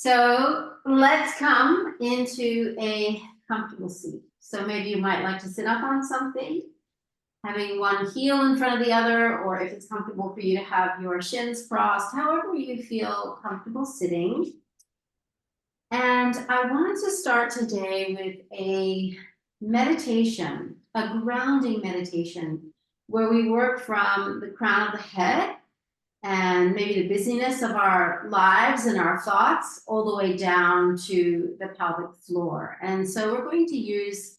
So let's come into a comfortable seat. So maybe you might like to sit up on something, having one heel in front of the other, or if it's comfortable for you to have your shins crossed, however you feel comfortable sitting. And I wanted to start today with a meditation, a grounding meditation, where we work from the crown of the head and maybe the busyness of our lives and our thoughts all the way down to the pelvic floor. And so we're going to use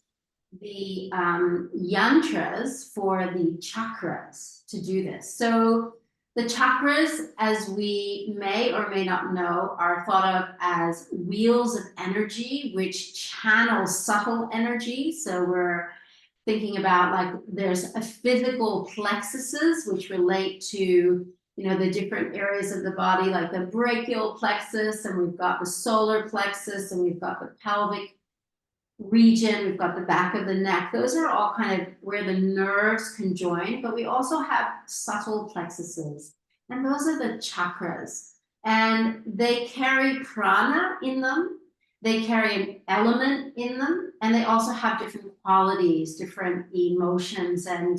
the yantras for the chakras to do this. So the chakras, as we may or may not know, are thought of as wheels of energy, which channel subtle energy. So we're thinking about, like, there's a physical plexuses which relate to the different areas of the body, like the brachial plexus, and we've got the solar plexus, and we've got the pelvic region, we've got the back of the neck. Those are all kind of where the nerves conjoin, but we also have subtle plexuses, and those are the chakras, and they carry prana in them. They carry an element in them, and they also have different qualities, different emotions, and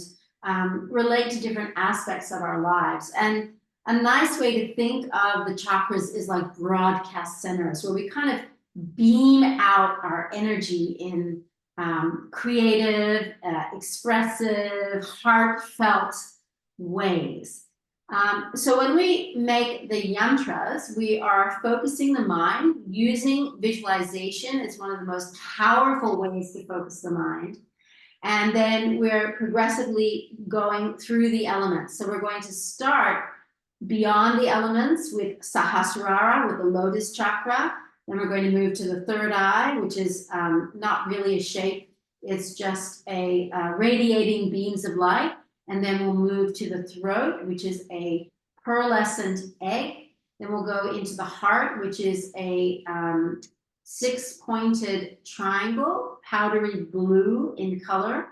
relate to different aspects of our lives. And a nice way to think of the chakras is like broadcast centers, where we kind of beam out our energy in creative, expressive, heartfelt ways. So when we make the yantras, we are focusing the mind using visualization. It's one of the most powerful ways to focus the mind. And then we're progressively going through the elements. So we're going to start beyond the elements with Sahasrara, with the lotus chakra. Then we're going to move to the third eye, which is not really a shape. It's just a radiating beams of light. And then we'll move to the throat, which is a pearlescent egg. Then we'll go into the heart, which is a six-pointed triangle, powdery blue in color.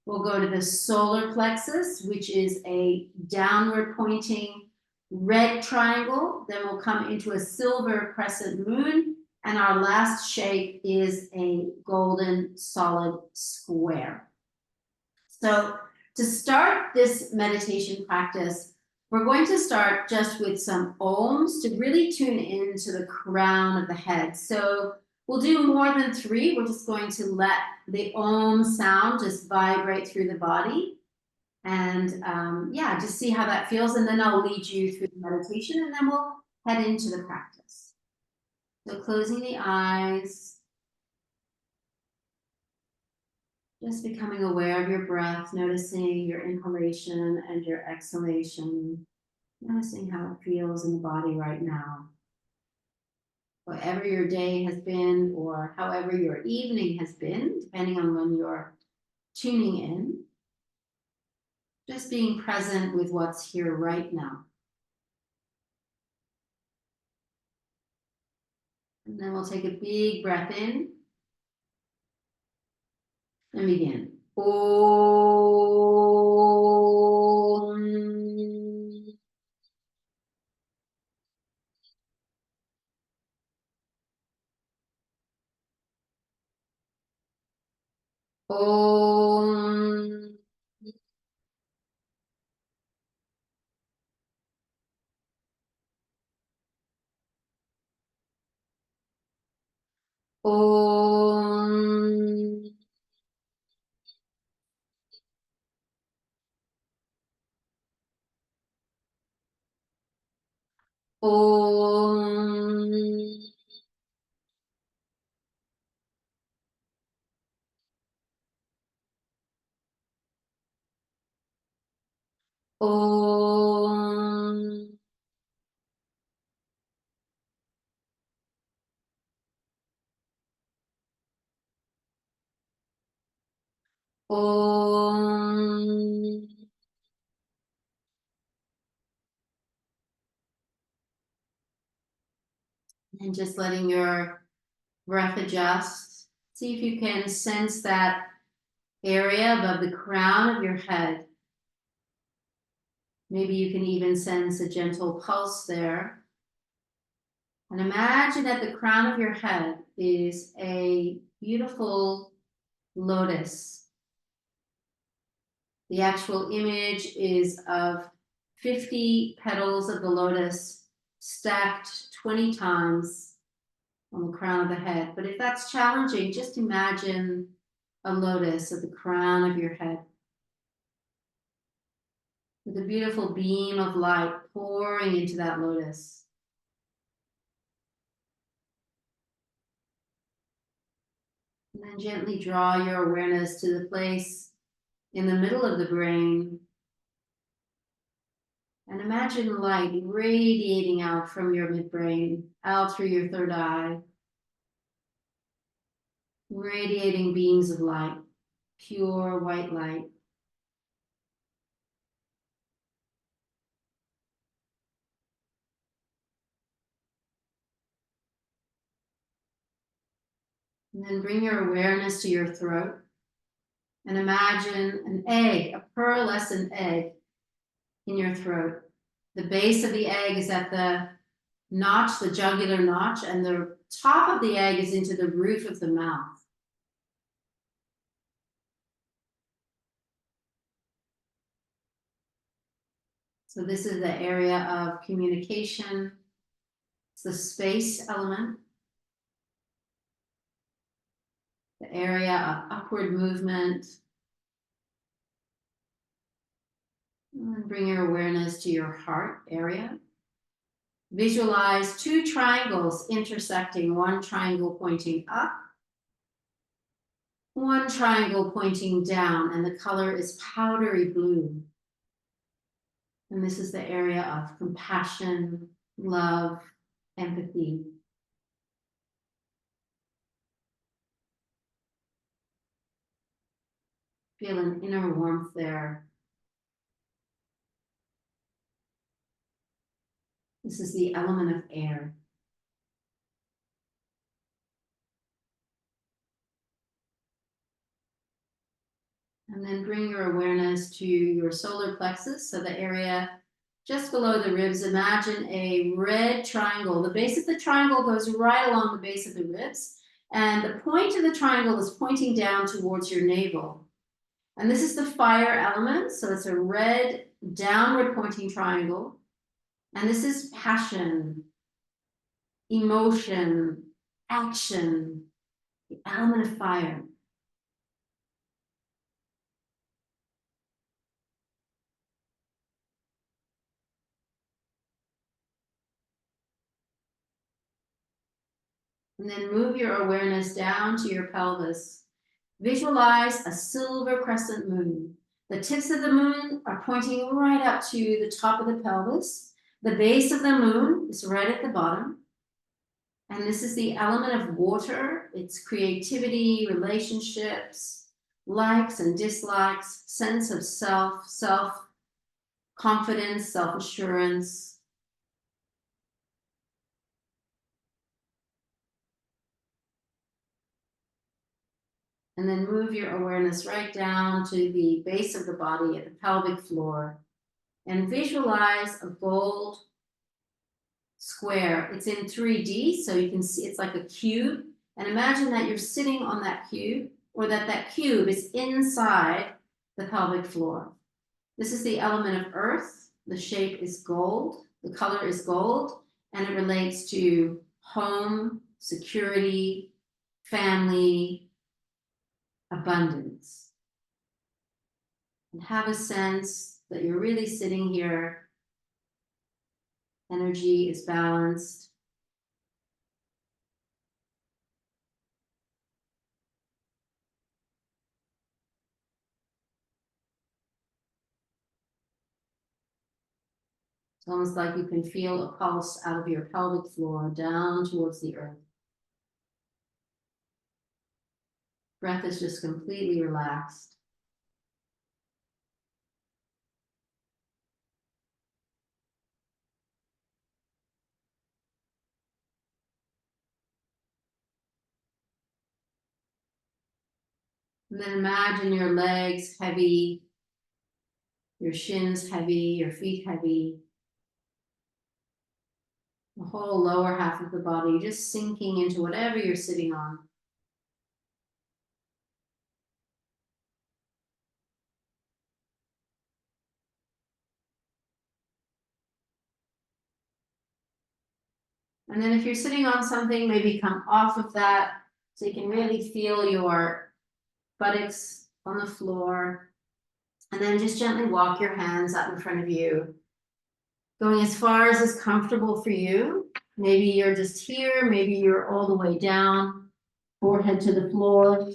We'll go to the solar plexus, which is a downward pointing red triangle. Then we'll come into a silver crescent moon. And our last shape is a golden solid square. So to start this meditation practice, we're going to start just with some ohms to really tune into the crown of the head. So we'll do more than 3. We're just going to let the om sound just vibrate through the body. And yeah, just see how that feels. And then I'll lead you through the meditation, and then we'll head into the practice. So closing the eyes. Just becoming aware of your breath, noticing your inhalation and your exhalation, noticing how it feels in the body right now. Whatever your day has been, or however your evening has been, depending on when you're tuning in, just being present with what's here right now. And then we'll take a big breath in and begin. Om. Om. Om. Om. Om. Om. And just letting your breath adjust. See if you can sense that area above the crown of your head. Maybe you can even sense a gentle pulse there. And imagine at the crown of your head is a beautiful lotus. The actual image is of 50 petals of the lotus stacked 20 times on the crown of the head. But if that's challenging, just imagine a lotus at the crown of your head with a beautiful beam of light pouring into that lotus. And then gently draw your awareness to the place in the middle of the brain. And imagine light radiating out from your midbrain, out through your third eye. Radiating beams of light, pure white light. And then bring your awareness to your throat. And imagine an egg, a pearlescent egg in your throat. The base of the egg is at the notch, the jugular notch, and the top of the egg is into the roof of the mouth. So this is the area of communication. It's the space element. The area of upward movement. And bring your awareness to your heart area. Visualize two triangles intersecting, one triangle pointing up, one triangle pointing down, and the color is powdery blue. And this is the area of compassion, love, empathy. Feel an inner warmth there. This is the element of air. And then bring your awareness to your solar plexus, so the area just below the ribs. Imagine a red triangle. The base of the triangle goes right along the base of the ribs, and the point of the triangle is pointing down towards your navel. And this is the fire element, so it's a red downward pointing triangle. And this is passion, emotion, action, the element of fire. And then move your awareness down to your pelvis. Visualize a silver crescent moon. The tips of the moon are pointing right up to the top of the pelvis. The base of the moon is right at the bottom. And this is the element of water. It's creativity, relationships, likes and dislikes, sense of self, self-confidence, self-assurance. And then move your awareness right down to the base of the body at the pelvic floor. And visualize a gold square. It's in 3D, so you can see it's like a cube. And imagine that you're sitting on that cube, or that cube is inside the pelvic floor. This is the element of earth. The shape is gold. The color is gold. And it relates to home, security, family, abundance. And have a sense that you're really sitting here. Energy is balanced. It's almost like you can feel a pulse out of your pelvic floor down towards the earth. Breath is just completely relaxed. And then imagine your legs heavy, your shins heavy, your feet heavy. the whole lower half of the body, just sinking into whatever you're sitting on. And then if you're sitting on something, maybe come off of that so you can really feel your buttocks on the floor. And then just gently walk your hands out in front of you, going as far as is comfortable for you. Maybe you're just here, maybe you're all the way down, forehead to the floor.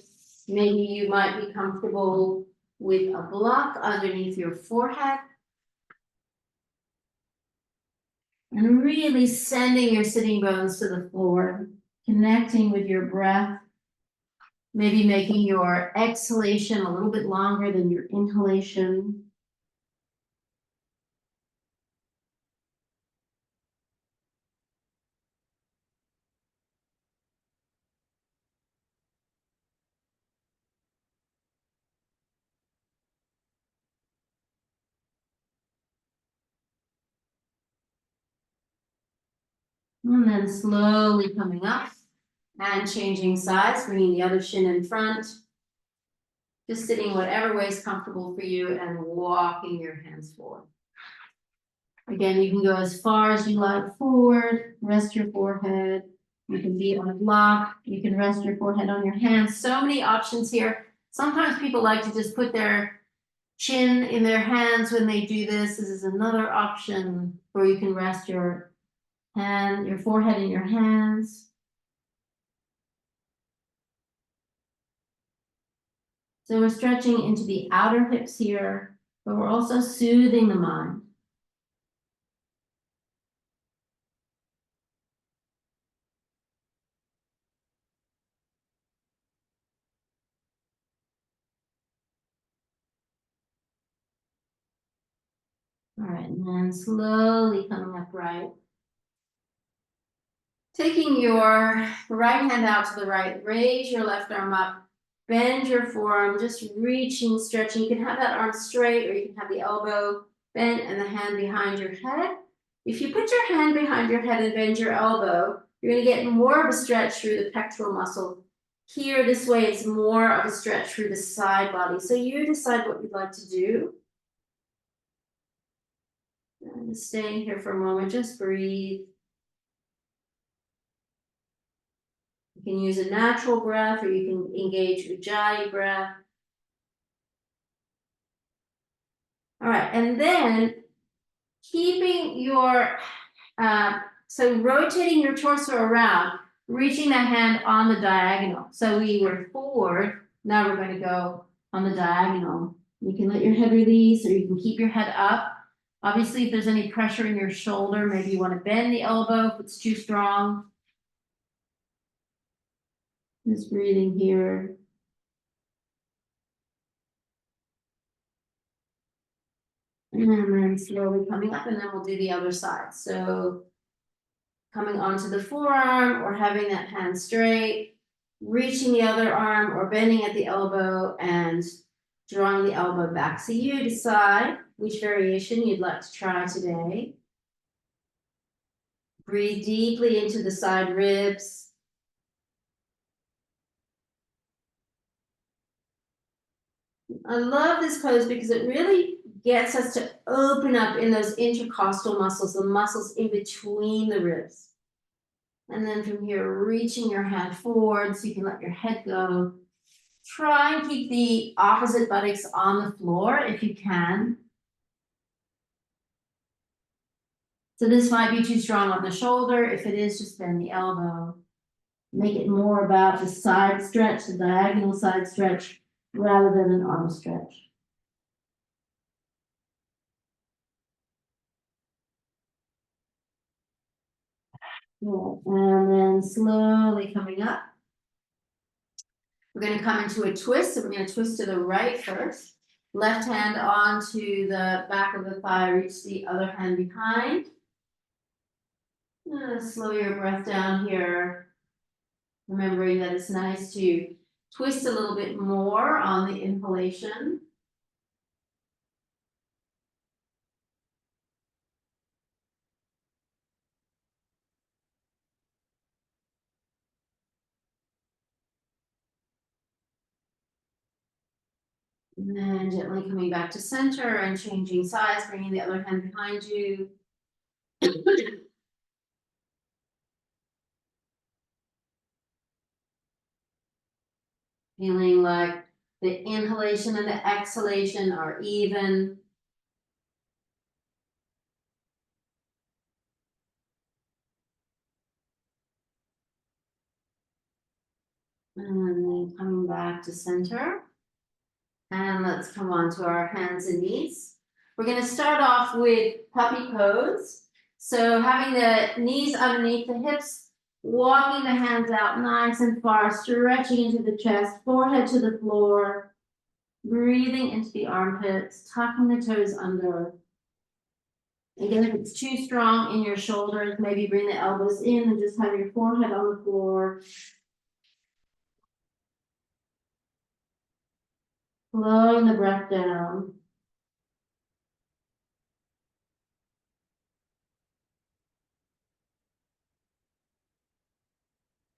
Maybe you might be comfortable with a block underneath your forehead. And really sending your sitting bones to the floor, connecting with your breath. Maybe making your exhalation a little bit longer than your inhalation. And then slowly coming up and changing sides, bringing the other shin in front. Just sitting whatever way is comfortable for you and walking your hands forward. Again, you can go as far as you like forward, rest your forehead. You can be on a block, you can rest your forehead on your hands. So many options here. Sometimes people like to just put their chin in their hands when they do this. This is another option where you can rest your hand, your forehead in your hands. So we're stretching into the outer hips here, but we're also soothing the mind. All right, and then slowly coming upright. Taking your right hand out to the right, raise your left arm up, bend your forearm, just reaching, stretching. You can have that arm straight or you can have the elbow bent and the hand behind your head. If you put your hand behind your head and bend your elbow, you're going to get more of a stretch through the pectoral muscle. Here, this way, it's more of a stretch through the side body. So you decide what you'd like to do. And staying here for a moment, just breathe. You can use a natural breath or you can engage Ujjayi breath. All right, and then keeping your, so rotating your torso around, reaching that hand on the diagonal. So we were forward, now we're going to go on the diagonal. You can let your head release or you can keep your head up. Obviously, if there's any pressure in your shoulder, maybe you want to bend the elbow if it's too strong. Just breathing here. And then slowly coming up, and then we'll do the other side. So coming onto the forearm or having that hand straight, reaching the other arm or bending at the elbow and drawing the elbow back. So you decide which variation you'd like to try today. Breathe deeply into the side ribs. I love this pose because it really gets us to open up in those intercostal muscles, the muscles in between the ribs. And then from here, reaching your hand forward so you can let your head go. Try and keep the opposite buttocks on the floor if you can. So this might be too strong on the shoulder. If it is, just bend the elbow. Make it more about the side stretch, the diagonal side stretch, rather than an arm stretch. Yeah. And then slowly coming up. We're going to come into a twist. So we're going to twist to the right first. Left hand onto the back of the thigh, reach the other hand behind. Slow your breath down here. Remembering that it's nice to twist a little bit more on the inhalation. And then gently coming back to center and changing sides, bringing the other hand behind you. Feeling like the inhalation and the exhalation are even. And then coming back to center. And let's come on to our hands and knees. We're going to start off with puppy pose. So having the knees underneath the hips, walking the hands out nice and far, stretching into the chest, forehead to the floor, breathing into the armpits, tucking the toes under. Again, if it's too strong in your shoulders, maybe bring the elbows in and just have your forehead on the floor. Slowing the breath down.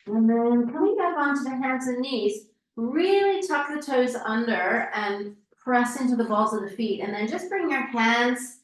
And then coming back onto the hands and knees, really tuck the toes under and press into the balls of the feet. And then just bring your hands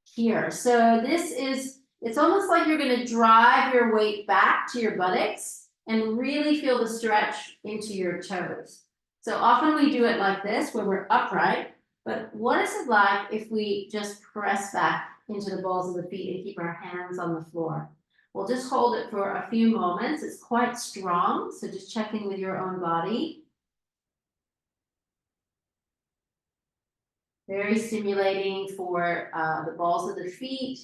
here. So this is, it's almost like you're going to drive your weight back to your buttocks and really feel the stretch into your toes. So often we do it like this, where we're upright. But what is it like if we just press back into the balls of the feet and keep our hands on the floor? We'll just hold it for a few moments. It's quite strong, so just check in with your own body. Very stimulating for the balls of the feet.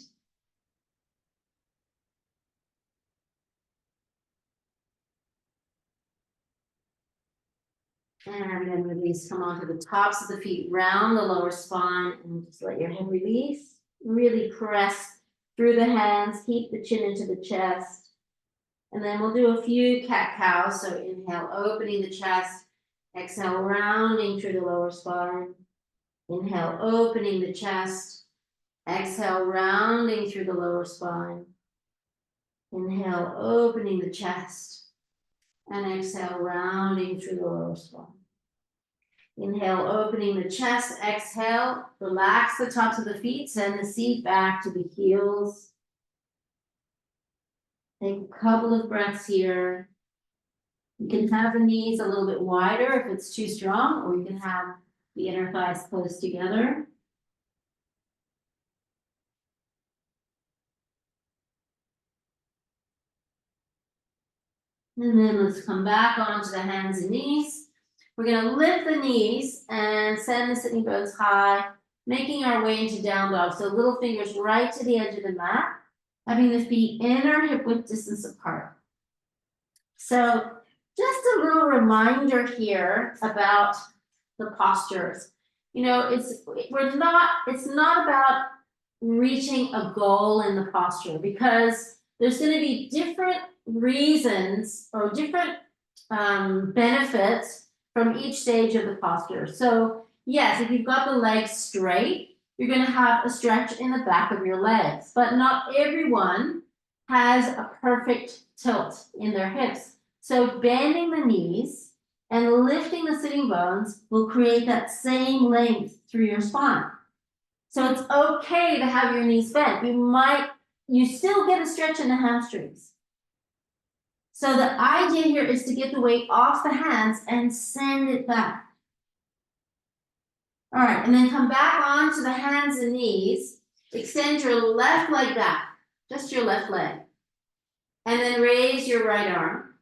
And then release, come onto the tops of the feet, round the lower spine, and just let your head release. Really press through the hands, keep the chin into the chest. And then we'll do a few cat-cows. So inhale, opening the chest. Exhale, rounding through the lower spine. Inhale, opening the chest. Exhale, rounding through the lower spine. Inhale, opening the chest. And exhale, rounding through the lower spine. Inhale, opening the chest. Exhale, relax the tops of the feet. Send the seat back to the heels. Take a couple of breaths here. You can have the knees a little bit wider if it's too strong, or you can have the inner thighs close together. And then let's come back onto the hands and knees. We're going to lift the knees and send the sitting bones high, making our way into down dog. So little fingers right to the edge of the mat, having the feet inner hip width distance apart. So just a little reminder here about the postures. You know, it's not about reaching a goal in the posture, because there's going to be different reasons or different benefits from each stage of the posture. So yes, if you've got the legs straight, you're going to have a stretch in the back of your legs, but not everyone has a perfect tilt in their hips. So bending the knees and lifting the sitting bones will create that same length through your spine. So it's okay to have your knees bent. You still get a stretch in the hamstrings. So the idea here is to get the weight off the hands and send it back. All right, and then come back onto the hands and knees. Extend your left leg back, just your left leg. And then raise your right arm.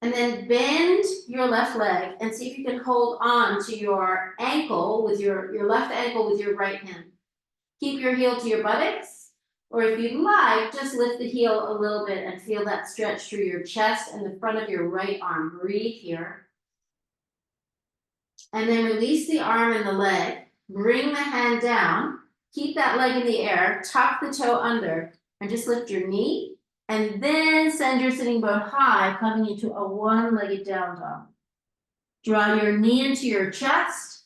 And then bend your left leg and see if you can hold on to your ankle with your left ankle with your right hand. Keep your heel to your buttocks, or if you'd like, just lift the heel a little bit and feel that stretch through your chest and the front of your right arm. Breathe here. And then release the arm and the leg. Bring the hand down. Keep that leg in the air. Tuck the toe under and just lift your knee. And then send your sitting bone high, coming into a one-legged down dog. Draw your knee into your chest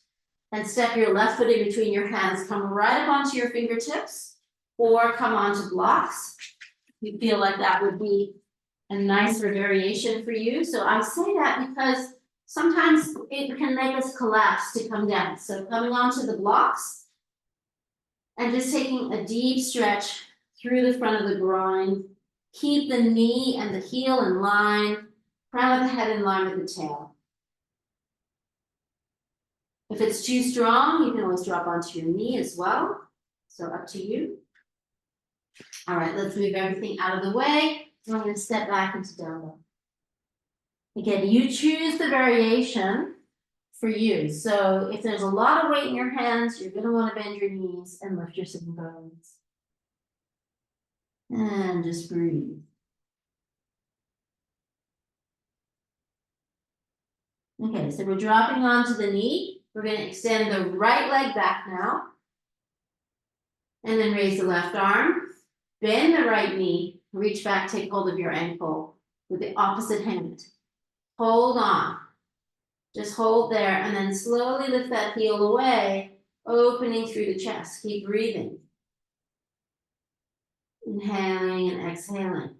and step your left foot in between your hands. Come right up onto your fingertips or come onto blocks. You feel like that would be a nicer variation for you. So I say that because sometimes it can make us collapse to come down. So coming onto the blocks and just taking a deep stretch through the front of the groin. Keep the knee and the heel in line, crown of the head in line with the tail. If it's too strong, you can always drop onto your knee as well. So up to you. All right, let's move everything out of the way. I'm going to step back into down dog. Again, you choose the variation for you. So if there's a lot of weight in your hands, you're going to want to bend your knees and lift your sitting bones. And just breathe. Okay, so we're dropping onto the knee. We're going to extend the right leg back now. And then raise the left arm. Bend the right knee. Reach back, take hold of your ankle with the opposite hand. Hold on. Just hold there and then slowly lift that heel away, opening through the chest. Keep breathing. Inhaling and exhaling.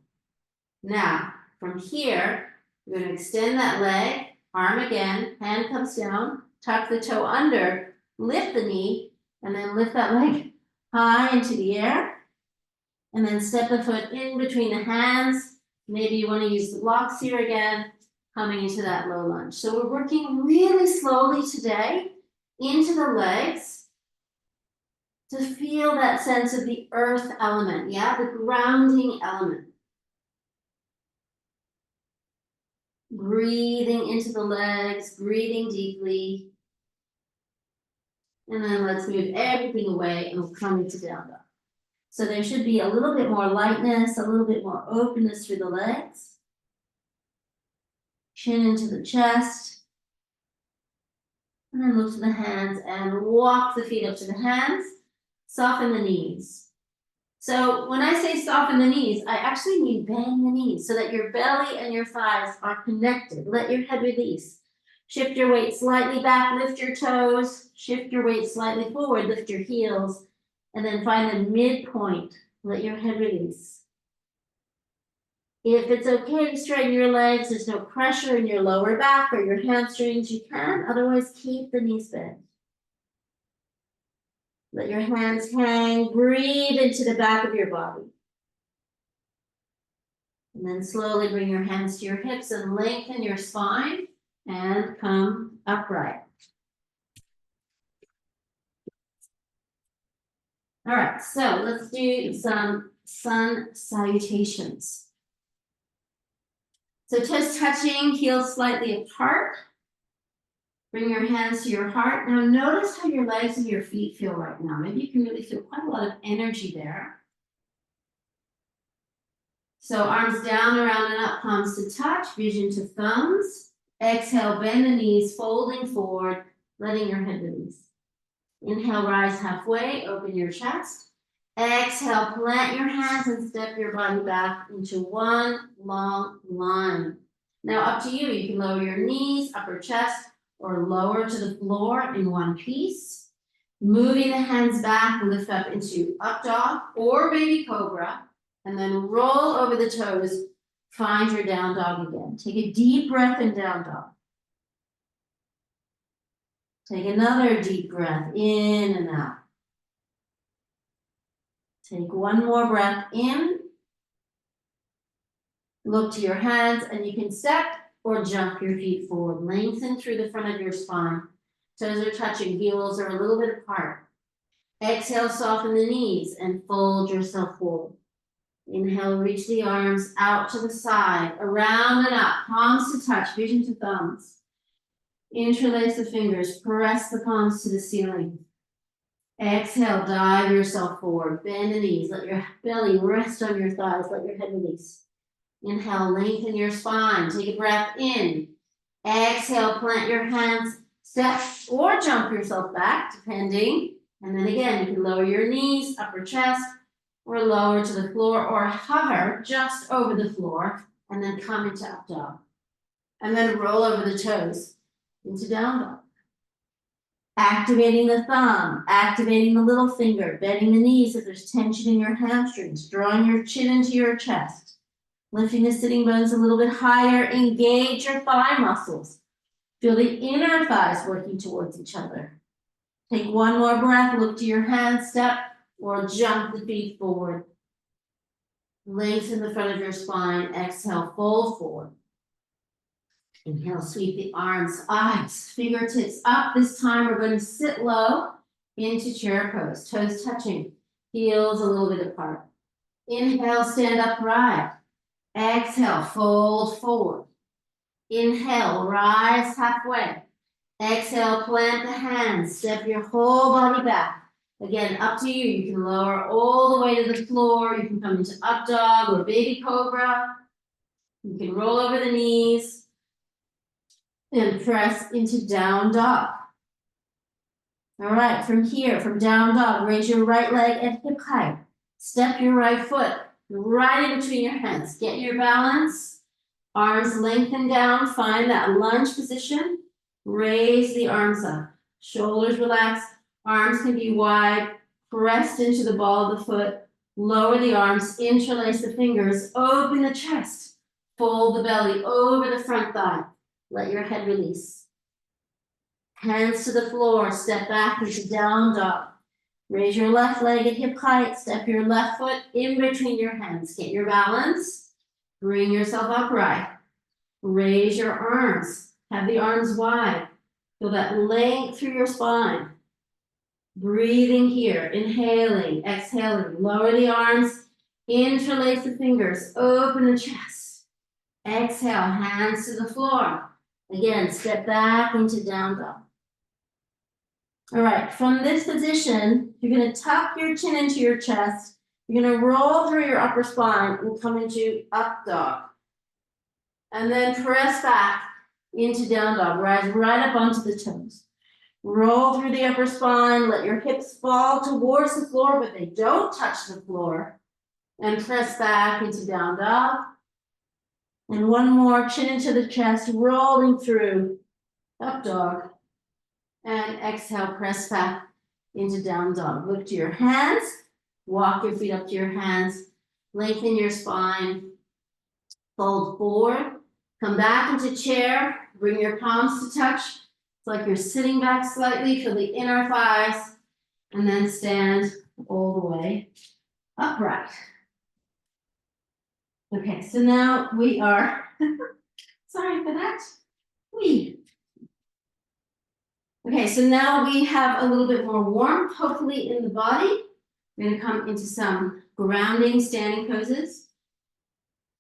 Now, from here, you're going to extend that leg, arm again, hand comes down, tuck the toe under, lift the knee, and then lift that leg high into the air. And then step the foot in between the hands. Maybe you want to use the blocks here again, coming into that low lunge. So we're working really slowly today into the legs to feel that sense of the earth element, yeah, the grounding element. Breathing into the legs, breathing deeply. And then let's move everything away and we'll come into down dog. So there should be a little bit more lightness, a little bit more openness through the legs. Chin into the chest. And then look to the hands and walk the feet up to the hands. Soften the knees. So when I say soften the knees, I actually mean bend the knees so that your belly and your thighs are connected. Let your head release. Shift your weight slightly back, lift your toes. Shift your weight slightly forward, lift your heels. And then find the midpoint. Let your head release. If it's okay to straighten your legs, there's no pressure in your lower back or your hamstrings, you can. Otherwise, keep the knees bent. Let your hands hang. Breathe into the back of your body. And then slowly bring your hands to your hips and lengthen your spine and come upright. All right, so let's do some sun salutations. So toes touching, heels slightly apart. Bring your hands to your heart. Now notice how your legs and your feet feel right now. Maybe you can really feel quite a lot of energy there. So arms down, around, and up, palms to touch, vision to thumbs. Exhale, bend the knees, folding forward, letting your head release. Inhale, rise halfway, open your chest. Exhale, plant your hands and step your body back into one long line. Now up to you. You can lower your knees, upper chest, or lower to the floor in one piece. Moving the hands back, lift up into up dog or baby cobra, and then roll over the toes. Find your down dog again. Take a deep breath in down dog. Take another deep breath in and out. Take one more breath in. Look to your hands and you can step or jump your feet forward. Lengthen through the front of your spine. Toes are touching, heels are a little bit apart. Exhale, soften the knees and fold yourself forward. Inhale, reach the arms out to the side, around and up, palms to touch, vision to thumbs. Interlace the fingers, press the palms to the ceiling. Exhale, dive yourself forward, bend the knees, let your belly rest on your thighs, let your head release. Inhale, lengthen your spine, take a breath in. Exhale, plant your hands, step or jump yourself back, depending. And then again, you can lower your knees, upper chest, or lower to the floor, or hover just over the floor, and then come into up dog. And then roll over the toes into down dog. Activating the thumb, activating the little finger, bending the knees if there's tension in your hamstrings, drawing your chin into your chest, lifting the sitting bones a little bit higher, engage your thigh muscles. Feel the inner thighs working towards each other. Take one more breath, look to your hand, step, or jump the feet forward. Lengthen the front of your spine, exhale, fold forward. Inhale, sweep the arms, eyes, fingertips up. This time we're going to sit low into chair pose, toes touching, heels a little bit apart. Inhale, stand upright. Exhale, fold forward. Inhale, rise halfway. Exhale, plant the hands, step your whole body back. Again, up to you. You can lower all the way to the floor. You can come into up dog or baby cobra. You can roll over the knees and press into down dog. All right, from here, from down dog, raise your right leg at hip height. Step your right foot right in between your hands. Get your balance. Arms lengthen down. Find that lunge position. Raise the arms up. Shoulders relax. Arms can be wide. Pressed into the ball of the foot. Lower the arms. Interlace the fingers. Open the chest. Fold the belly over the front thigh. Let your head release. Hands to the floor. Step back into down dog. Raise your left leg at hip height. Step your left foot in between your hands. Get your balance. Bring yourself upright. Raise your arms. Have the arms wide. Feel that length through your spine. Breathing here. Inhaling, exhaling. Lower the arms. Interlace the fingers. Open the chest. Exhale. Hands to the floor. Again, step back into down dog. All right, from this position, you're going to tuck your chin into your chest. You're going to roll through your upper spine and come into up dog. And then press back into down dog. Rise right up onto the toes. Roll through the upper spine. Let your hips fall towards the floor, but they don't touch the floor. And press back into down dog. And one more, chin into the chest, rolling through up dog. And exhale, press back into down dog. Look to your hands. Walk your feet up to your hands. Lengthen your spine. Fold forward. Come back into chair. Bring your palms to touch. It's like you're sitting back slightly. Feel the inner thighs. And then stand all the way upright. Okay, so now we are, sorry for that. Okay, so now we have a little bit more warmth, hopefully in the body. We're going to come into some grounding standing poses.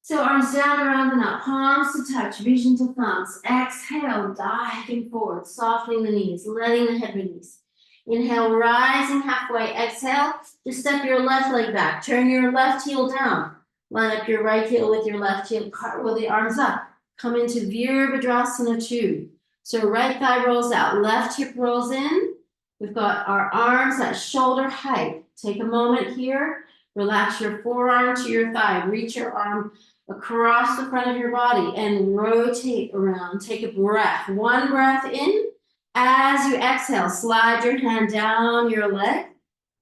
So arms down, around and up, palms to touch, vision to thumbs. Exhale, diving forward, softening the knees, letting the head release. Inhale, rising halfway. Exhale, just step your left leg back. Turn your left heel down. Line up your right heel with your left heel. Cartwheel the arms up. Come into Virabhadrasana 2. So right thigh rolls out, left hip rolls in. We've got our arms at shoulder height. Take a moment here. Relax your forearm to your thigh. Reach your arm across the front of your body and rotate around. Take a breath. One breath in. As you exhale, slide your hand down your leg.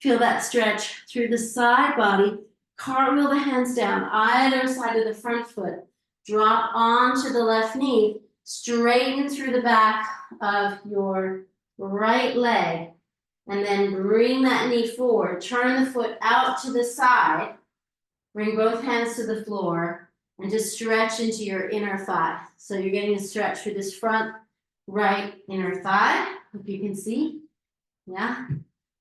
Feel that stretch through the side body. Cartwheel the hands down, either side of the front foot. Drop onto the left knee. Straighten through the back of your right leg. And then bring that knee forward. Turn the foot out to the side. Bring both hands to the floor. And just stretch into your inner thigh. So you're getting a stretch through this front right inner thigh. Hope you can see. Yeah.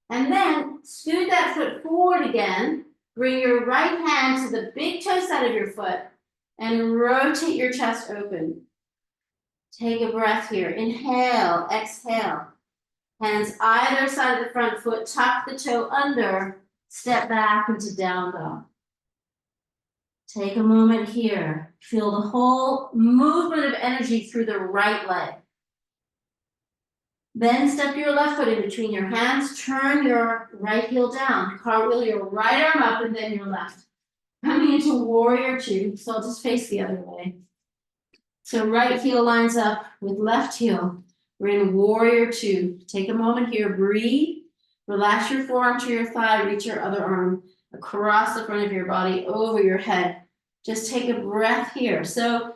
And then scoot that foot forward again. Bring your right hand to the big toe side of your foot. And rotate your chest open. Take a breath here. Inhale, exhale. Hands either side of the front foot. Tuck the toe under. Step back into down dog. Take a moment here. Feel the whole movement of energy through the right leg. Then step your left foot in between your hands. Turn your right heel down. Cartwheel your right arm up and then your left. Coming into warrior 2. So I'll just face the other way. So right heel lines up with left heel. We're in warrior 2. Take a moment here. Breathe. Relax your forearm to your thigh. Reach your other arm across the front of your body, over your head. Just take a breath here. So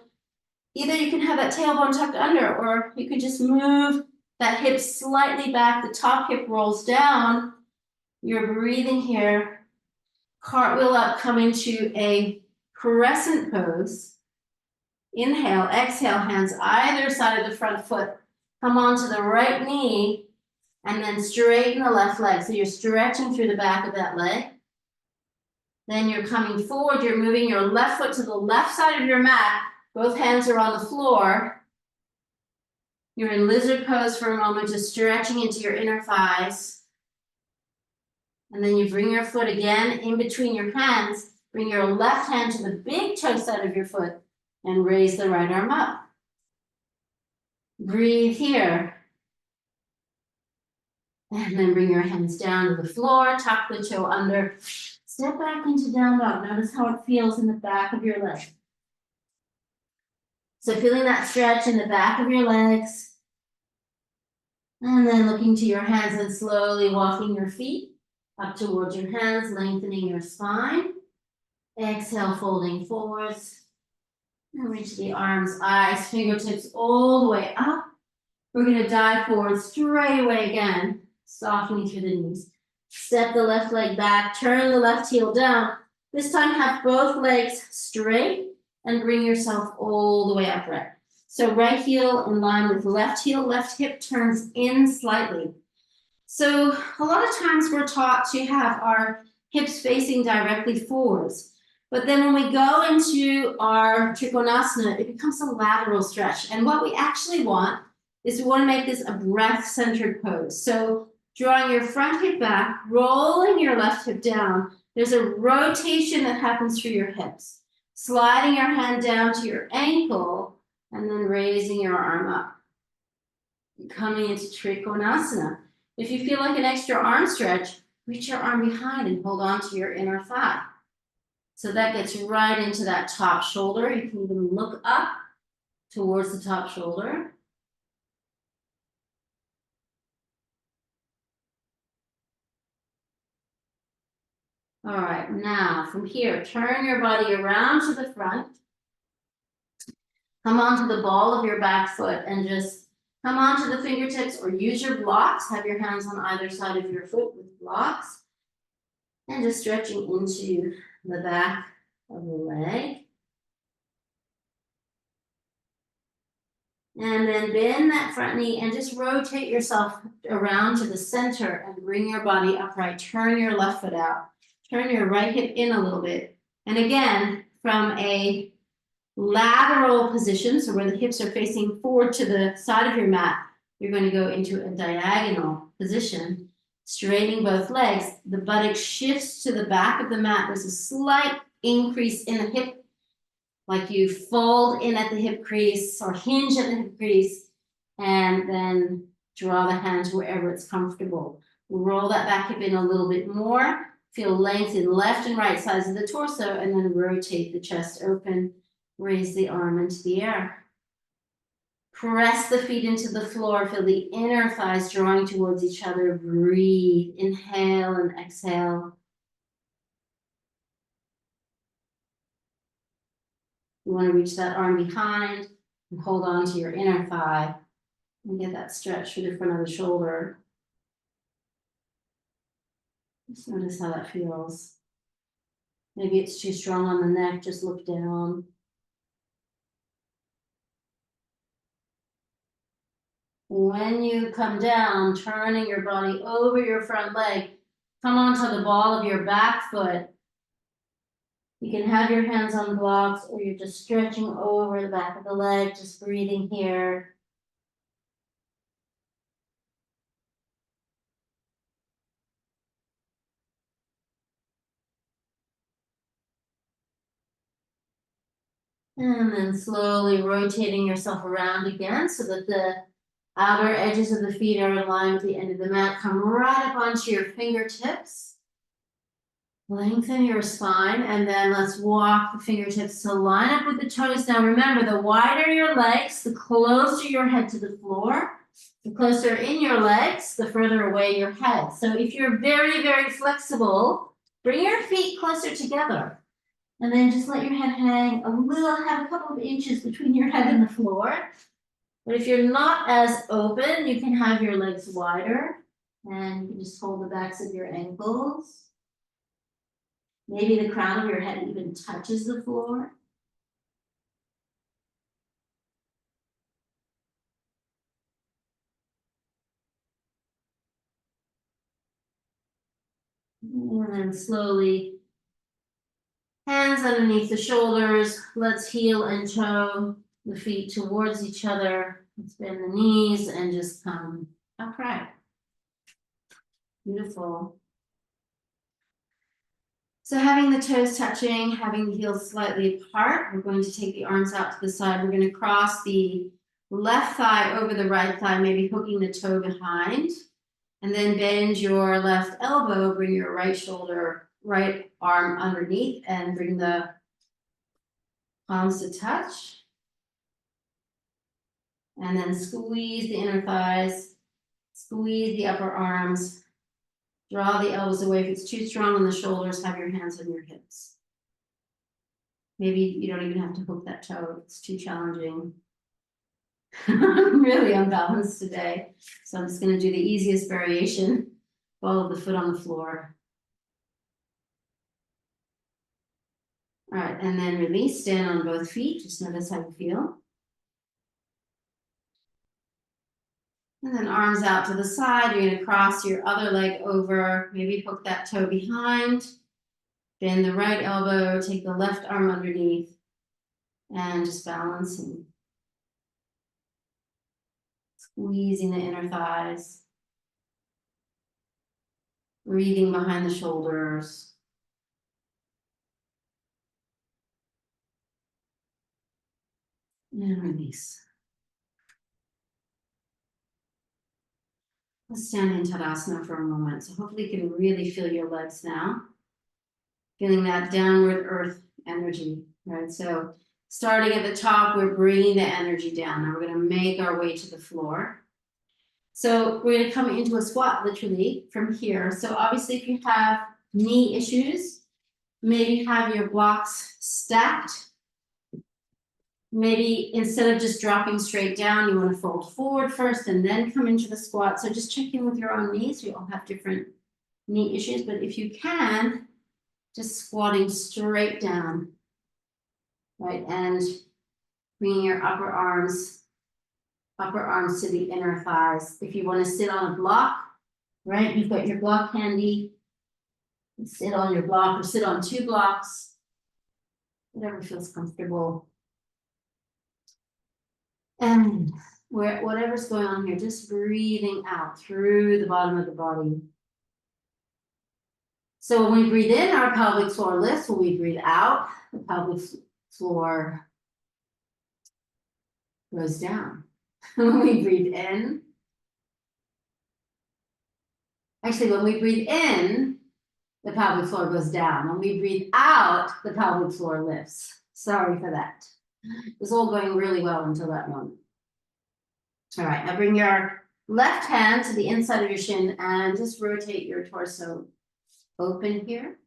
Either you can have that tailbone tucked under, or you can just move that hip slightly back, the top hip rolls down. You're breathing here. Cartwheel up, come into a crescent pose. Inhale, exhale, hands either side of the front foot. Come onto the right knee, and then straighten the left leg. So you're stretching through the back of that leg. Then you're coming forward, you're moving your left foot to the left side of your mat. Both hands are on the floor. You're in lizard pose for a moment, just stretching into your inner thighs. And then you bring your foot again in between your hands. Bring your left hand to the big toe side of your foot and raise the right arm up. Breathe here. And then bring your hands down to the floor, tuck the toe under. Step back into down dog. Notice how it feels in the back of your leg. So feeling that stretch in the back of your legs. And then looking to your hands and slowly walking your feet up towards your hands, lengthening your spine. Exhale, folding forwards. And reach the arms, eyes, fingertips all the way up. We're going to dive forward straight away again, softening through the knees. Step the left leg back, turn the left heel down. This time have both legs straight and bring yourself all the way upright. So right heel in line with left heel, left hip turns in slightly. So a lot of times we're taught to have our hips facing directly forwards. But then when we go into our Trikonasana, it becomes a lateral stretch. And what we actually want is we want to make this a breath-centered pose. So drawing your front hip back, rolling your left hip down. There's a rotation that happens through your hips. Sliding your hand down to your ankle and then raising your arm up. Coming into Trikonasana. If you feel like an extra arm stretch, reach your arm behind and hold on to your inner thigh. So that gets right into that top shoulder. You can even look up towards the top shoulder. All right, now from here, turn your body around to the front. Come onto the ball of your back foot and just come onto the fingertips or use your blocks. Have your hands on either side of your foot with blocks. And just stretching into the back of the leg. And then bend that front knee and just rotate yourself around to the center and bring your body upright. Turn your left foot out. Turn your right hip in a little bit. And again, from a lateral position, so where the hips are facing forward to the side of your mat, you're going to go into a diagonal position, straightening both legs. The buttock shifts to the back of the mat. There's a slight increase in the hip, like you fold in at the hip crease or hinge at the hip crease, and then draw the hands wherever it's comfortable. Roll that back hip in a little bit more. Feel length in left and right sides of the torso, and then rotate the chest open. Raise the arm into the air. Press the feet into the floor. Feel the inner thighs drawing towards each other. Breathe. Inhale and exhale. You want to reach that arm behind and hold on to your inner thigh and get that stretch through the front of the shoulder. Just notice how that feels. Maybe it's too strong on the neck. Just look down. When you come down, turning your body over your front leg, come onto the ball of your back foot. You can have your hands on blocks, or you're just stretching over the back of the leg, just breathing here. And then slowly rotating yourself around again so that the outer edges of the feet are in line with the end of the mat. Come right up onto your fingertips. Lengthen your spine, and then let's walk the fingertips to line up with the toes. Now remember, the wider your legs, the closer your head to the floor. The closer in your legs, the further away your head. So if you're very, very flexible, bring your feet closer together. And then just let your head hang a little, have a couple of inches between your head and the floor. But if you're not as open, you can have your legs wider and you can just hold the backs of your ankles. Maybe the crown of your head even touches the floor. And then slowly, hands underneath the shoulders. Let's heel and toe the feet towards each other. Let's bend the knees and just come upright. Beautiful. So having the toes touching, having the heels slightly apart, we're going to take the arms out to the side. We're going to cross the left thigh over the right thigh, maybe hooking the toe behind. And then bend your left elbow, bring your right shoulder, right arm underneath, and bring the palms to touch. And then squeeze the inner thighs, squeeze the upper arms. Draw the elbows away. If it's too strong on the shoulders, have your hands on your hips. Maybe you don't even have to hook that toe. It's too challenging. I'm really unbalanced today. So I'm just going to do the easiest variation. Follow the foot on the floor. All right, and then release. Stand on both feet. Just notice how you feel. And then arms out to the side. You're going to cross your other leg over. Maybe hook that toe behind. Bend the right elbow. Take the left arm underneath. And just balancing. Squeezing the inner thighs. Breathing behind the shoulders. And release. Let's stand in Tadasana for a moment. So hopefully you can really feel your legs now. Feeling that downward earth energy, right? So starting at the top, we're bringing the energy down. Now we're going to make our way to the floor. So we're going to come into a squat literally from here. So obviously if you have knee issues, maybe have your blocks stacked. Maybe instead of just dropping straight down, you want to fold forward first and then come into the squat. So just check in with your own knees. We all have different knee issues, but if you can, just squatting straight down, right? And bringing your upper arms to the inner thighs. If you want to sit on a block, right? You've got your block handy. Sit on your block or sit on 2 blocks, whatever feels comfortable. And whatever's going on here, just breathing out through the bottom of the body. So when we breathe in, our pelvic floor lifts. When we breathe out, the pelvic floor goes down. When we breathe in, when we breathe in, the pelvic floor goes down. When we breathe out, the pelvic floor lifts. Sorry for that. It was all going really well until that moment. All right, now bring your left hand to the inside of your shin and just rotate your torso open here.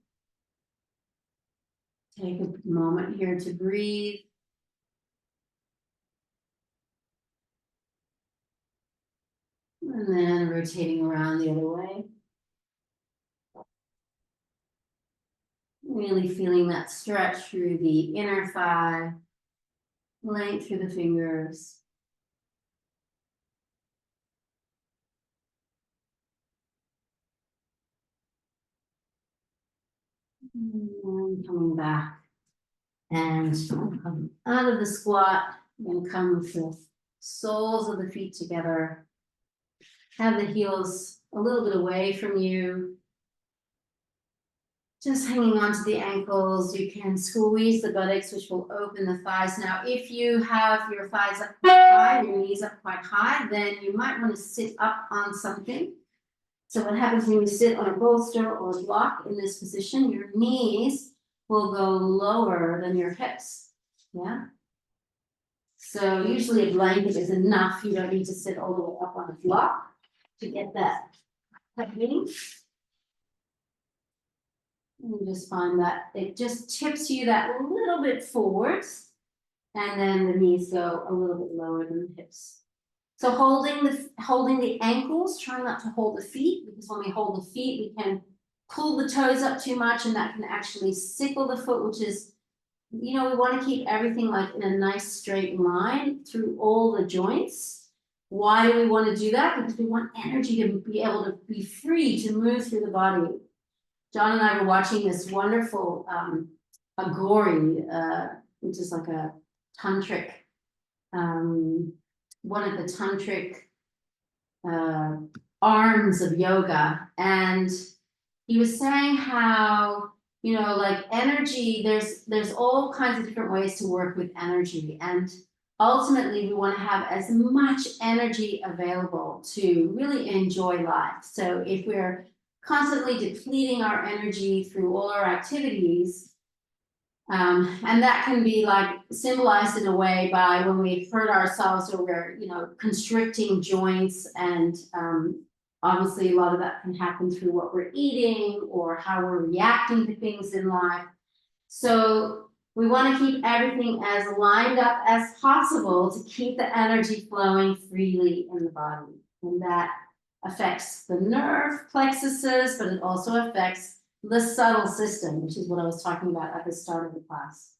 Take a moment here to breathe. And then rotating around the other way. Really feeling that stretch through the inner thigh, length through the fingers. And coming back and come out of the squat and come with the soles of the feet together. Have the heels a little bit away from you. Just hanging onto the ankles. You can squeeze the buttocks, which will open the thighs. Now, if you have your thighs up quite high, your knees up quite high, then you might want to sit up on something. So what happens when you sit on a bolster or a block in this position, your knees will go lower than your hips, yeah? So usually a blanket is enough. You don't need to sit all the way up on a block to get that technique. And you just find that it just tips you that little bit forwards, and then the knees go a little bit lower than the hips. So holding the ankles, try not to hold the feet, because when we hold the feet, we can pull the toes up too much, and that can actually sickle the foot, which is, we want to keep everything like in a nice straight line through all the joints. Why do we want to do that? Because we want energy to be able to be free to move through the body. John and I were watching this wonderful Agori, which is like a tantric, one of the tantric arms of yoga. And he was saying how, like energy, there's all kinds of different ways to work with energy. And ultimately, we want to have as much energy available to really enjoy life. So if we're constantly depleting our energy through all our activities, and that can be like symbolized in a way by when we hurt ourselves or we're, constricting joints, and obviously a lot of that can happen through what we're eating or how we're reacting to things in life. So we want to keep everything as lined up as possible to keep the energy flowing freely in the body. And that affects the nerve plexuses, but it also affects the subtle system, which is what I was talking about at the start of the class.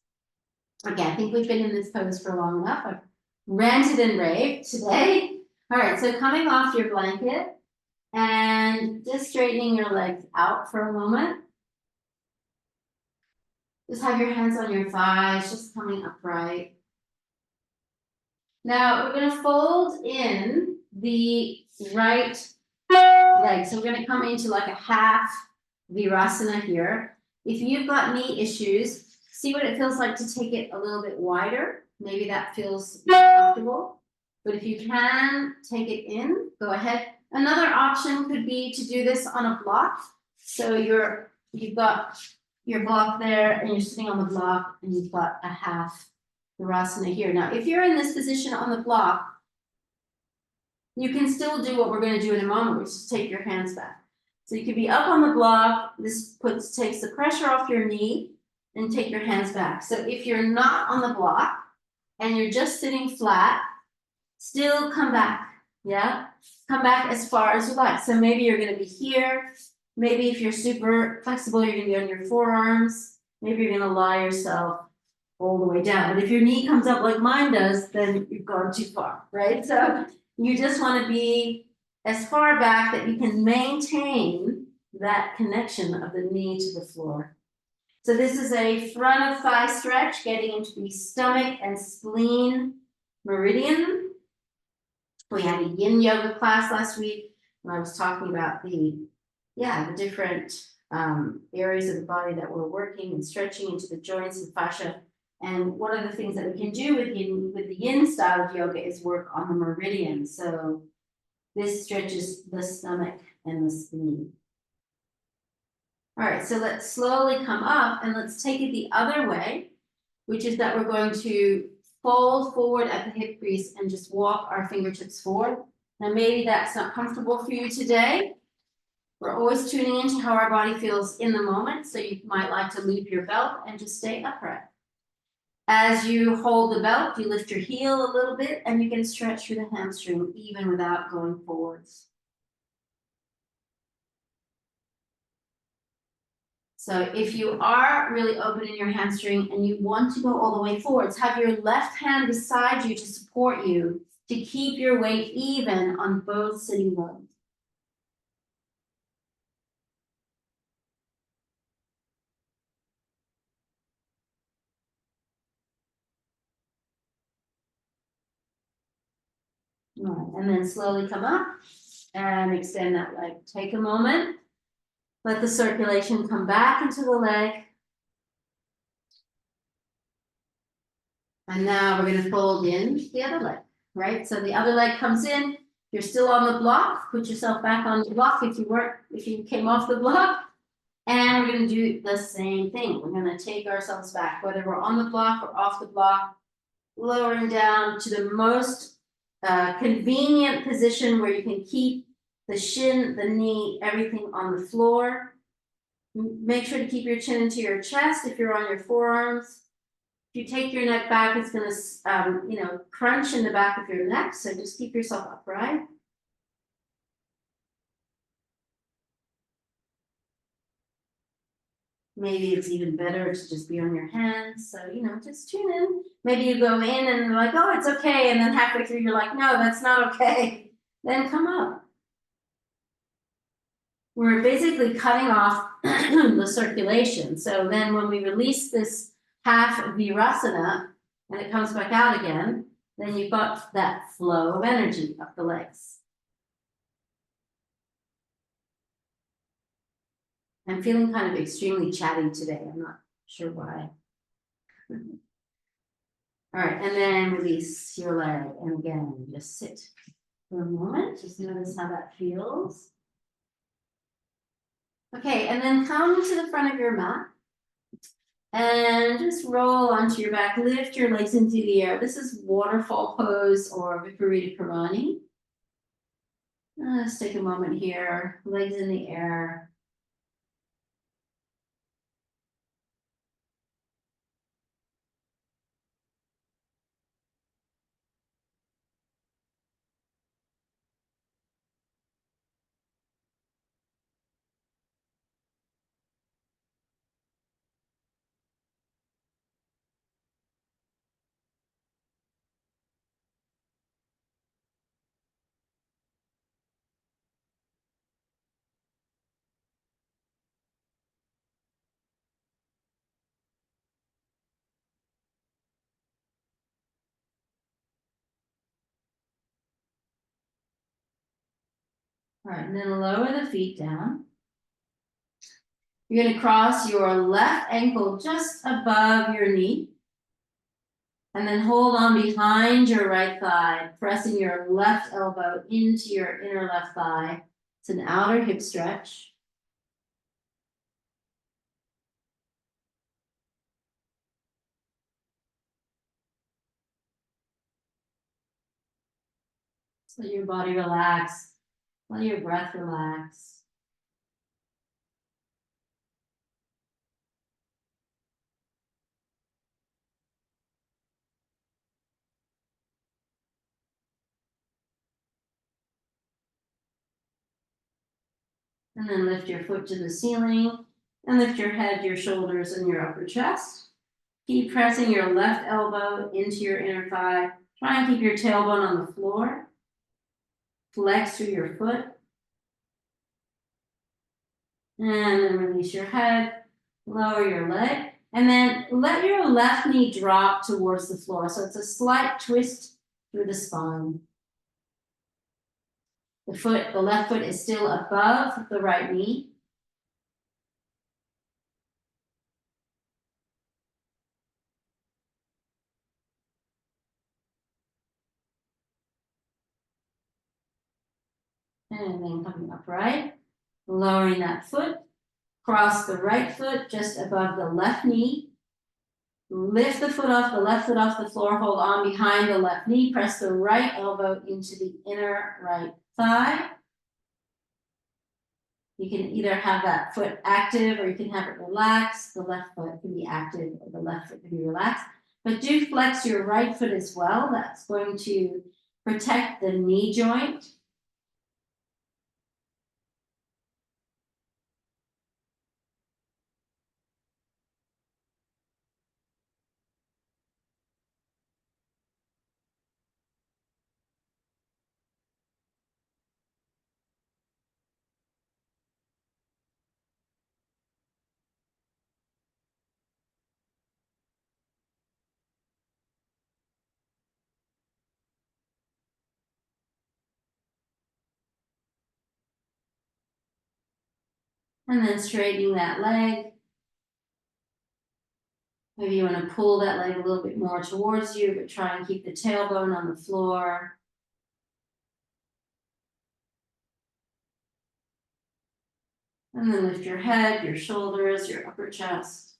Okay, I think we've been in this pose for long enough. I've ranted and raved today. All right, so coming off your blanket and just straightening your legs out for a moment. Just have your hands on your thighs, just coming upright. Now we're going to fold in the right leg. So we're going to come into like a half Virasana here. If you've got knee issues, see what it feels like to take it a little bit wider. Maybe that feels more comfortable. But if you can take it in, go ahead. Another option could be to do this on a block. So you've got your block there, and you're sitting on the block, and you've got a half Virasana here. Now, if you're in this position on the block, you can still do what we're going to do in a moment, which is take your hands back. So you could be up on the block. This takes the pressure off your knee, and take your hands back. So if you're not on the block and you're just sitting flat, still come back. Yeah, come back as far as you like. So maybe you're going to be here. Maybe if you're super flexible, you're going to be on your forearms. Maybe you're going to lie yourself all the way down. But if your knee comes up like mine does, then you've gone too far, right? So you just want to be as far back that you can maintain that connection of the knee to the floor. So this is a front of thigh stretch, getting into the stomach and spleen meridian. We had a yin yoga class last week when I was talking about the different areas of the body that we're working and stretching into the joints and fascia. And one of the things that we can do with the yin style of yoga is work on the meridian. So this stretches the stomach and the spleen. All right, so let's slowly come up, and let's take it the other way, which is that we're going to fold forward at the hip crease and just walk our fingertips forward. Now, maybe that's not comfortable for you today. We're always tuning into how our body feels in the moment, so you might like to loop your belt and just stay upright. As you hold the belt, you lift your heel a little bit, and you can stretch through the hamstring even without going forwards. So if you are really open in your hamstring and you want to go all the way forwards, have your left hand beside you to support you to keep your weight even on both sitting bones. All right, and then slowly come up and extend that leg. Take a moment. Let the circulation come back into the leg. And now we're going to fold in the other leg, right? So the other leg comes in. You're still on the block. Put yourself back on the block if you came off the block. And we're going to do the same thing. We're going to take ourselves back, whether we're on the block or off the block, lowering down to the most convenient position where you can keep the shin, the knee, everything on the floor. Make sure to keep your chin into your chest if you're on your forearms. If you take your neck back, it's gonna, crunch in the back of your neck, so just keep yourself upright. Maybe it's even better to just be on your hands, so, just tune in. Maybe you go in and you're like, oh, it's okay, and then halfway through you're like, no, that's not okay. Then come up. We're basically cutting off the circulation. So then when we release this half virasana and it comes back out again, then you've got that flow of energy up the legs. I'm feeling kind of extremely chatty today. I'm not sure why. All right, and then release your leg. And again, just sit for a moment. Just notice how that feels. Okay, and then come to the front of your mat. And just roll onto your back, lift your legs into the air. This is waterfall pose or Viparita Karani. Let's take a moment here, legs in the air. All right, and then lower the feet down. You're going to cross your left ankle just above your knee. And then hold on behind your right thigh, pressing your left elbow into your inner left thigh. It's an outer hip stretch. So let your body relax. Let your breath relax. And then lift your foot to the ceiling and lift your head, your shoulders, and your upper chest. Keep pressing your left elbow into your inner thigh. Try and keep your tailbone on the floor. Flex through your foot. And then release your head, lower your leg, and then let your left knee drop towards the floor. So it's a slight twist through the spine. The left foot is still above the right knee. And then coming upright, lowering that foot. Cross the right foot just above the left knee. Lift the left foot off the floor, hold on behind the left knee, press the right elbow into the inner right thigh. You can either have that foot active or you can have it relaxed. The left foot can be active or the left foot can be relaxed. But do flex your right foot as well. That's going to protect the knee joint. And then straightening that leg. Maybe you want to pull that leg a little bit more towards you, but try and keep the tailbone on the floor. And then lift your head, your shoulders, your upper chest.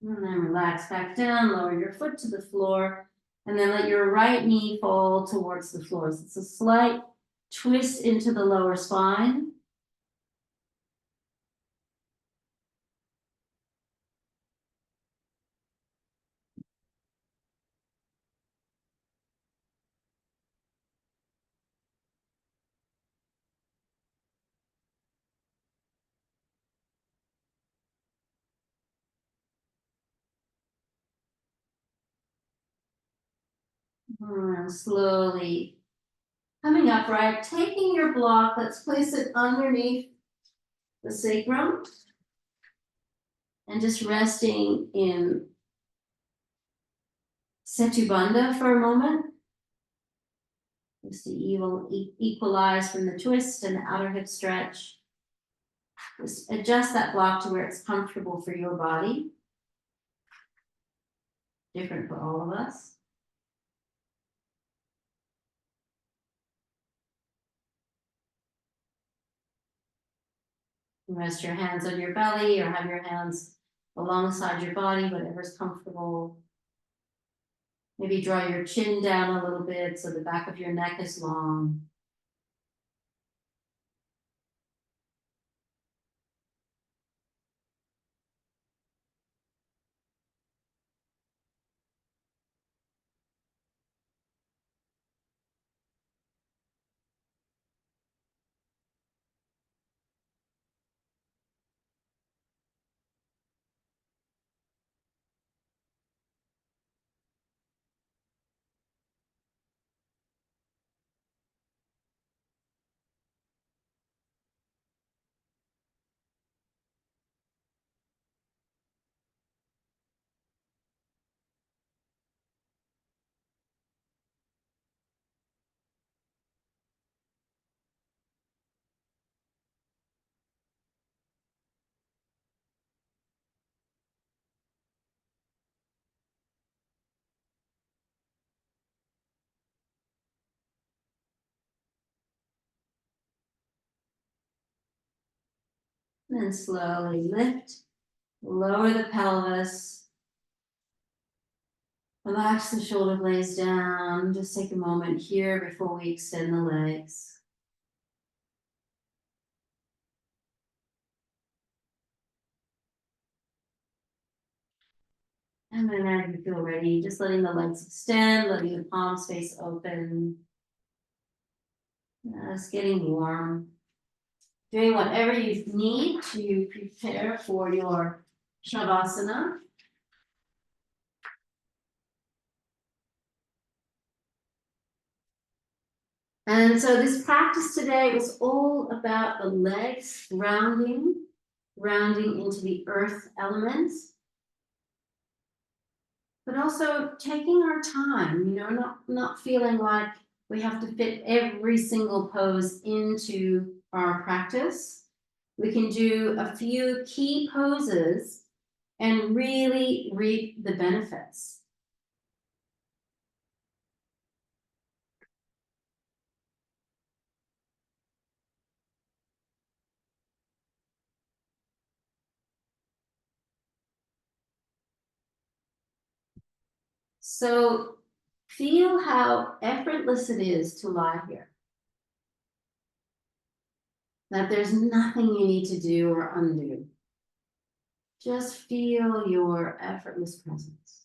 And then relax back down, lower your foot to the floor. And then let your right knee fall towards the floor. So it's a slight twist into the lower spine. And slowly coming upright, taking your block, let's place it underneath the sacrum and just resting in Setu Bandha for a moment. Just to equalize from the twist and the outer hip stretch. Just adjust that block to where it's comfortable for your body. Different for all of us. Rest your hands on your belly or have your hands alongside your body, whatever's comfortable. Maybe draw your chin down a little bit so the back of your neck is long. And then slowly lift, lower the pelvis. Relax the shoulder blades down. Just take a moment here before we extend the legs. And then as you feel ready, just letting the legs extend, letting the palms face open. Just getting warm. Doing whatever you need to prepare for your Shavasana. And so this practice today was all about the legs grounding into the earth elements, but also taking our time, not feeling like we have to fit every single pose into our practice. We can do a few key poses and really reap the benefits. So feel how effortless it is to lie here. That there's nothing you need to do or undo. Just feel your effortless presence.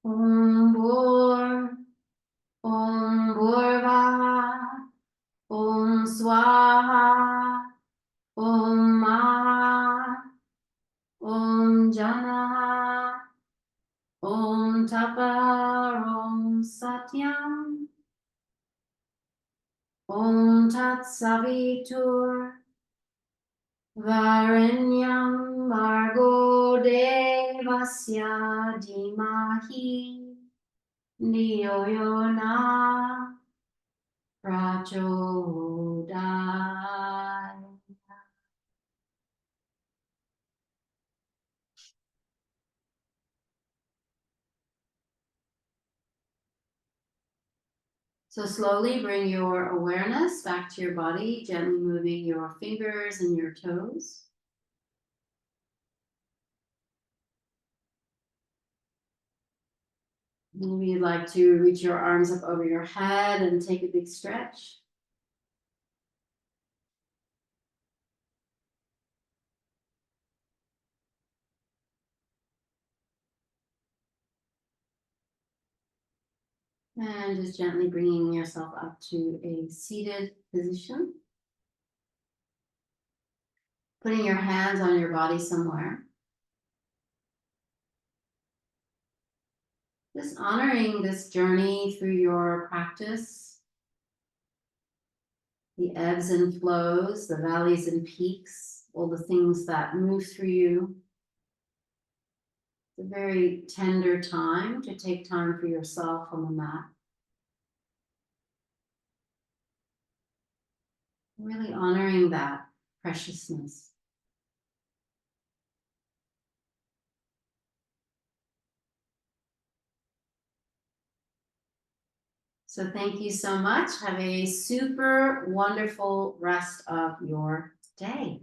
Om Bhur, Om Bhurvaha, Om Swaha, Om Maha, Om Janaha, Om Tapa, Om Satyam, Om Tat Savitur, Varenyam Margo Devasya Dhimahi, Dhiyo Yona Prachodaya. So slowly bring your awareness back to your body, gently moving your fingers and your toes. Maybe you'd like to reach your arms up over your head and take a big stretch. And just gently bringing yourself up to a seated position. Putting your hands on your body somewhere. Just honoring this journey through your practice. The ebbs and flows, the valleys and peaks, all the things that move through you. It's a very tender time to take time for yourself on the mat. Really honoring that preciousness. So thank you so much. Have a super wonderful rest of your day.